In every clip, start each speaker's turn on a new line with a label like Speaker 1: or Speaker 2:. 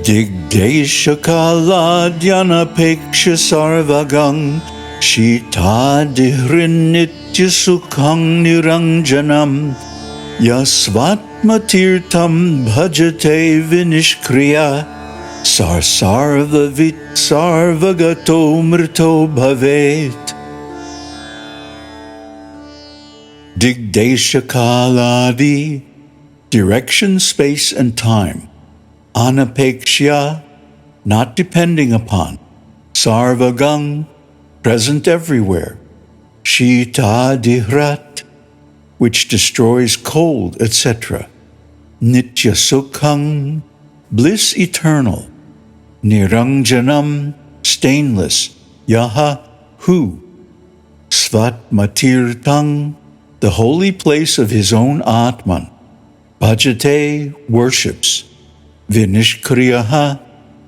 Speaker 1: Digdeshakaladhyanapeksha sarvagang Shitadihrinnityasukhang niranjanam Yasvatmatirtam bhajate vinishkriya Sarsarvavit sarvagato mrito bhavet. Digdeshakaladi, direction, space, and time. Anapekshya, not depending upon. Sarvagang, present everywhere. Shita dihrat, which destroys cold, etc. Nitya sukhang, bliss eternal. Niranjanam, stainless. Yaha, who. Svatmatirtang, the holy place of his own Ātman. Bhajate, worships. Vinishkriyaha,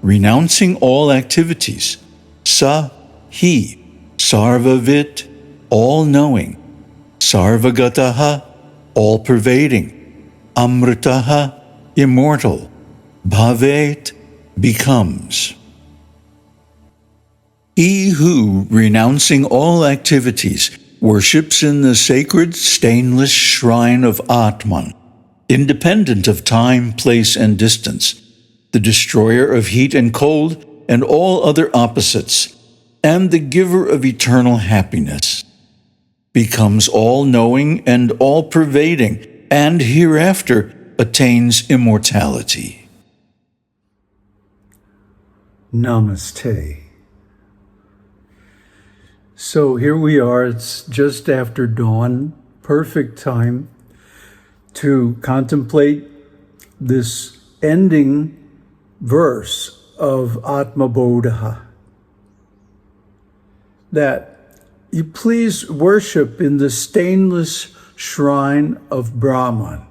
Speaker 1: renouncing all activities. Sa, he. Sarvavit, all-knowing. Sarvagataha, all-pervading. Amritaha, immortal. Bhavet, becomes. He who, renouncing all activities, worships in the sacred, stainless shrine of Ātman, independent of time, place, and distance, the destroyer of heat and cold and all other opposites, and the giver of eternal happiness, becomes all-knowing and all-pervading, and hereafter attains immortality.
Speaker 2: Namaste. So here we are, it's just after dawn, perfect time to contemplate this ending verse of Atma-bodhah. That you please worship in the stainless shrine of Brahman.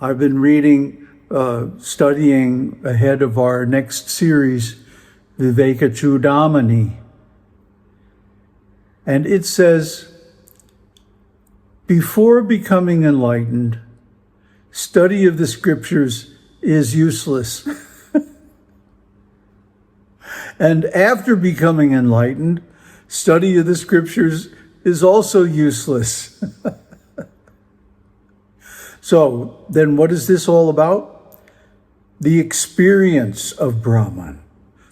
Speaker 2: I've been reading, studying ahead of our next series, Viveka Chudamani. And it says, before becoming enlightened, study of the scriptures is useless. And after becoming enlightened, study of the scriptures is also useless. So then what is this all about? The experience of Brahman,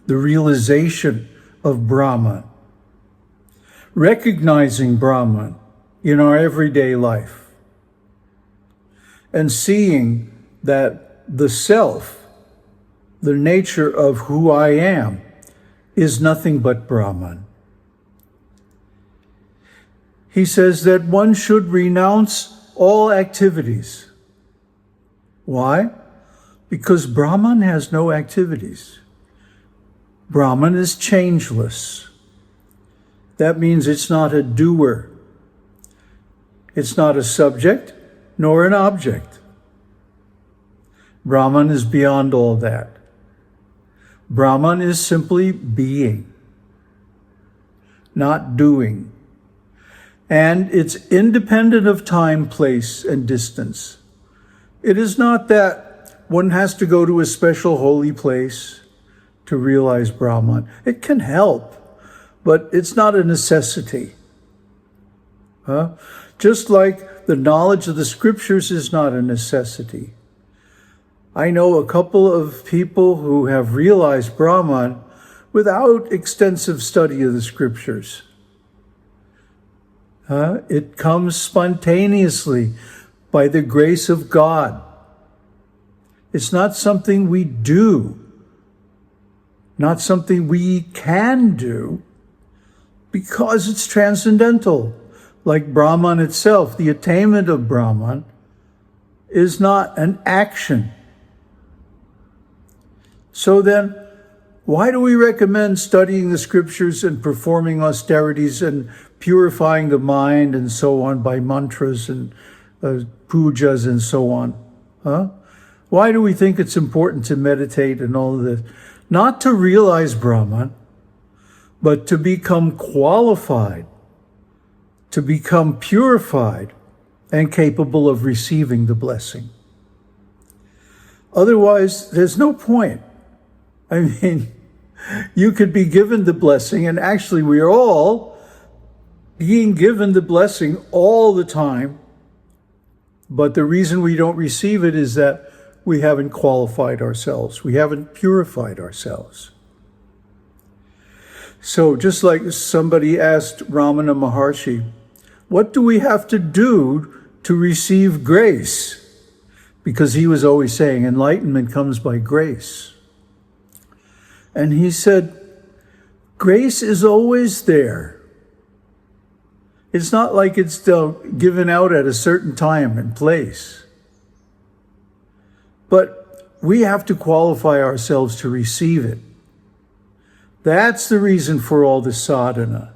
Speaker 2: the realization of Brahman, recognizing Brahman in our everyday life, and seeing that the self, the nature of who I am, is nothing but Brahman. He says that one should renounce all activities. Why? Because Brahman has no activities. Brahman is changeless. That means it's not a doer. It's not a subject, nor an object. Brahman is beyond all that. Brahman is simply being, not doing. And it's independent of time, place, and distance. It is not that one has to go to a special holy place to realize Brahman. It can help, but it's not a necessity. Just like the knowledge of the scriptures is not a necessity. I know a couple of people who have realized Brahman without extensive study of the scriptures. It comes spontaneously by the grace of God. It's not something we do, not something we can do, because it's transcendental. Like Brahman itself, the attainment of Brahman is not an action. So then, why do we recommend studying the scriptures and performing austerities and purifying the mind and so on by mantras and pujas and so on? Why do we think it's important to meditate and all of this? Not to realize Brahman, but to become qualified, to become purified and capable of receiving the blessing. Otherwise, there's no point. I mean, you could be given the blessing, and actually we are all being given the blessing all the time, but the reason we don't receive it is that we haven't qualified ourselves. We haven't purified ourselves. So just like somebody asked Ramana Maharshi, what do we have to do to receive grace? Because he was always saying enlightenment comes by grace. And he said, grace is always there. It's not like it's given out at a certain time and place. But we have to qualify ourselves to receive it. That's the reason for all the sadhana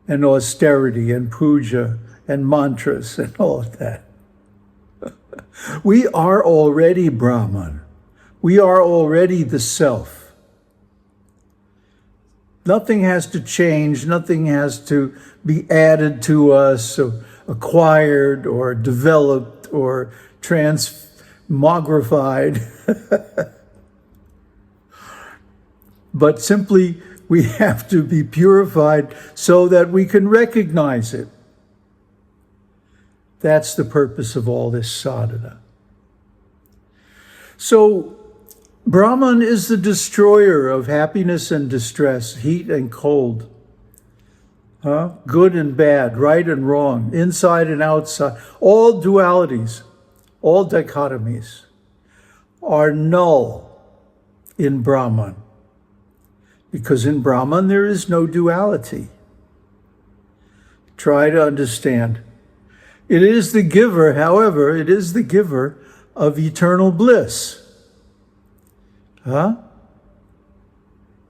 Speaker 2: and austerity and puja and mantras and all of that. We are already Brahman. We are already the self. Nothing has to change. Nothing has to be added to us, or acquired, or developed, or transmogrified. But simply, we have to be purified so that we can recognize it. That's the purpose of all this sadhana. So, Brahman is the destroyer of happiness and distress, heat and cold, good and bad, right and wrong, inside and outside. All dualities, all dichotomies are null in Brahman, because in Brahman there is no duality. Try to understand. It is the giver, however, it is the giver of eternal bliss.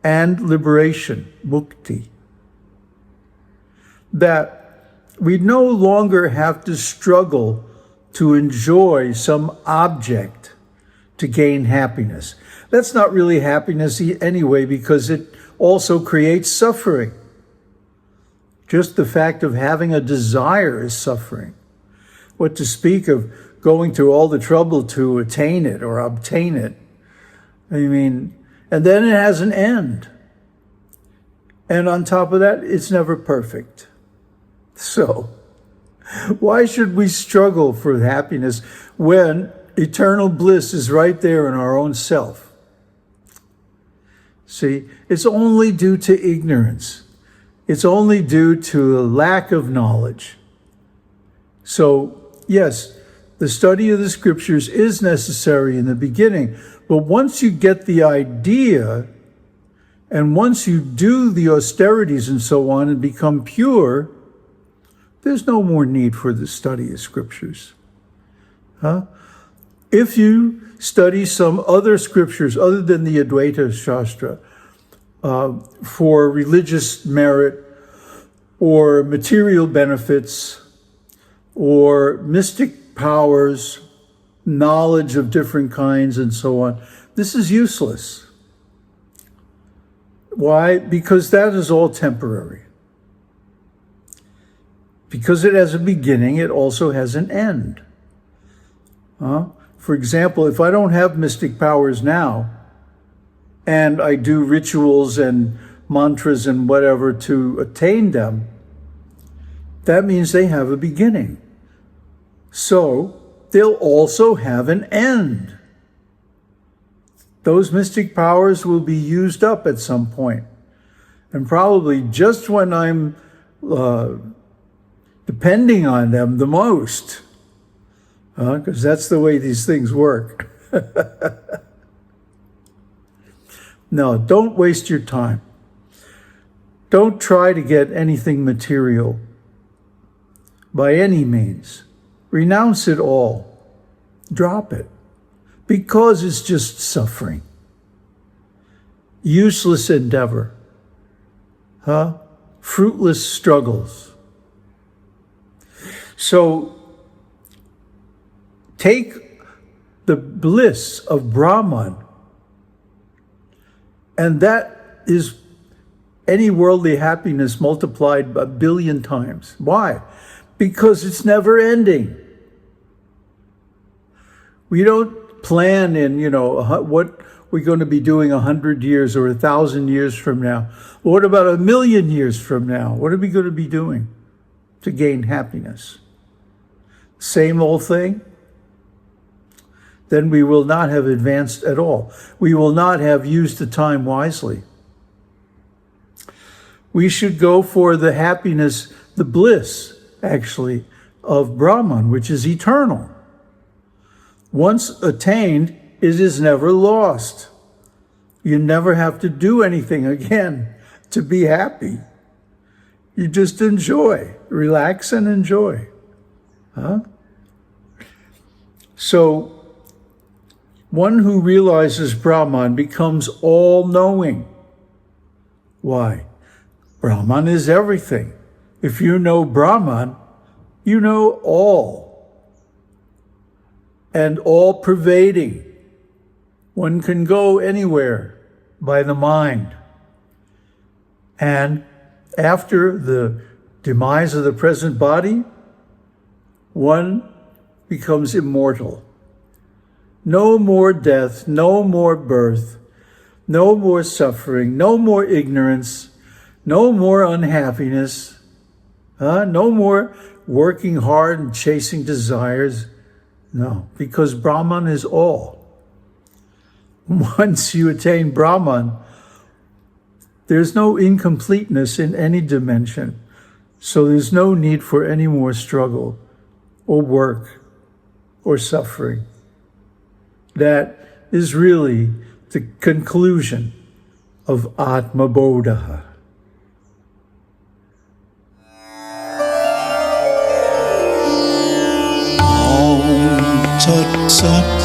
Speaker 2: And liberation, mukti. That we no longer have to struggle to enjoy some object to gain happiness. That's not really happiness anyway, because it also creates suffering. Just the fact of having a desire is suffering. What to speak of going through all the trouble to attain it or obtain it. I mean, and then it has an end. And on top of that, it's never perfect. So, why should we struggle for happiness when eternal bliss is right there in our own self? See, it's only due to ignorance. It's only due to a lack of knowledge. So, yes, the study of the scriptures is necessary in the beginning, but once you get the idea, and once you do the austerities and so on and become pure, there's no more need for the study of scriptures. If you study some other scriptures other than the Advaita Shastra for religious merit or material benefits or mystic powers, knowledge of different kinds and so on, this is useless. Why? Because that is all temporary. Because it has a beginning, it also has an end. For example, if I don't have mystic powers now, and I do rituals and mantras and whatever to attain them, that means they have a beginning. So they'll also have an end. Those mystic powers will be used up at some point. And probably just when I'm depending on them the most, because that's the way these things work. No, don't waste your time. Don't try to get anything material by any means. Renounce it all. Drop it. Because it's just suffering. Useless endeavor. Fruitless struggles. So, take the bliss of Brahman, and that is any worldly happiness multiplied a billion times. Why? Because it's never ending. We don't plan in, what we're going to be doing 100 years or 1,000 years from now. What about 1,000,000 years from now? What are we going to be doing to gain happiness? Same old thing? Then we will not have advanced at all. We will not have used the time wisely. We should go for the happiness, the bliss, actually, of Brahman, which is eternal. Once attained, it is never lost. You never have to do anything again to be happy. You just enjoy, relax and enjoy. So, one who realizes Brahman becomes all-knowing. Why? Brahman is everything. If you know Brahman, you know all. And all-pervading. One can go anywhere by the mind. And after the demise of the present body, one becomes immortal. No more death, no more birth, no more suffering, no more ignorance, no more unhappiness, no more working hard and chasing desires. No, because Brahman is all. Once you attain Brahman, there's no incompleteness in any dimension. So there's no need for any more struggle or work or suffering. That is really the conclusion of Atma-bodhah.
Speaker 1: Tat Sat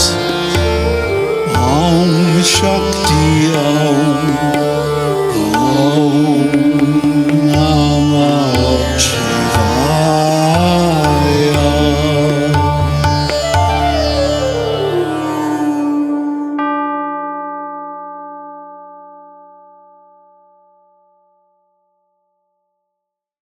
Speaker 1: Om Shakti Om